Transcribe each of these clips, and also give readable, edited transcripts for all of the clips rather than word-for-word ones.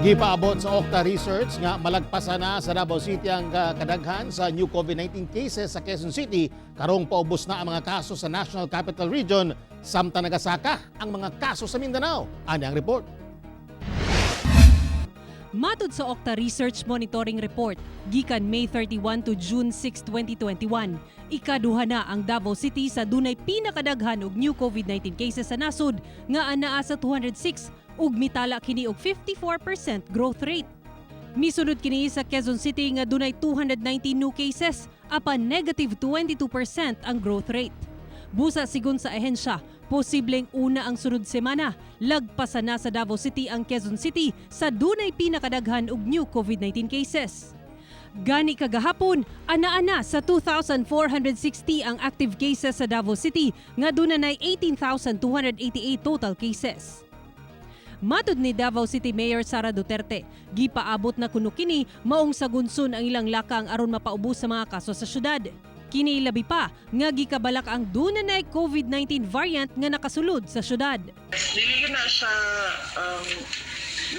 Gipaabot sa Okta Research nga malagpasan na sa Davao City ang kadaghan sa new COVID-19 cases sa Quezon City karong paubos na ang mga kaso sa National Capital Region samtang nagasaka ang mga kaso sa Mindanao. Ani ang report. Matud sa Okta Research Monitoring Report, gikan May 31 to June 6, 2021, ikaduha na ang Davao City sa dunay pinakadaghan og new COVID-19 cases sa nasud nga anaa sa 206 ug mitala kini og 54% growth rate. Misunod kini sa Quezon City nga dunay 219 new cases apan negative 22% ang growth rate. Busa sigon sa ahensya, posibleng una ang sunod semana, lagpasan na sa Davao City ang Quezon City sa dunay pinakadaghan og new COVID-19 cases. Gani kagahapon, ana-ana sa 2,460 ang active cases sa Davao City nga dunay 18,288 total cases. Matud ni Davao City Mayor Sara Duterte, gipaabot na kuno kini maong sagunson ang ilang lakang aron mapaubos sa mga kaso sa syudad. Kini labi pa nga gikabalak ang dunay COVID-19 variant nga nakasulod sa syudad. Dili na siya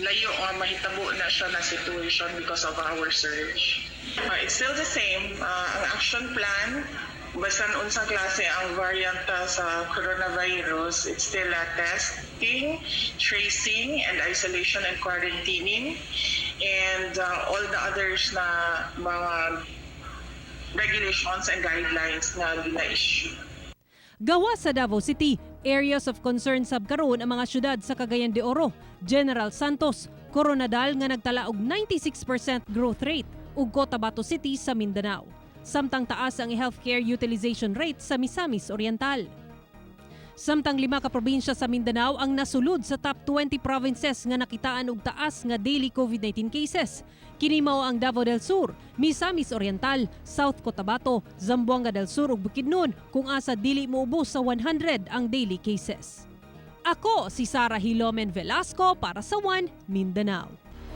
layo nga mahitabo na siya na situation because of our surge. It's still the same. Ang action plan, basta unsang klase ang variant sa coronavirus, it's still testing, tracing, and isolation and quarantining, and all the others na mga regulations and guidelines na gina-issue. Gawa sa Davao City, areas of concern sab karon ang mga syudad sa Cagayan de Oro, General Santos, Coronadal nga nagtala og 96% growth rate ug Cotabato City sa Mindanao. Samtang taas ang healthcare utilization rate sa Misamis Oriental. Samtang 5 ka probinsya sa Mindanao ang nasulod sa top 20 provinces nga nakitaan og taas nga daily COVID-19 cases. Kini mao ang Davao del Sur, Misamis Oriental, South Cotabato, Zamboanga del Sur ug Bukidnon kung asa dili moubos sa 100 ang daily cases. Ako si Sara Hilomen Velasco para sa One Mindanao.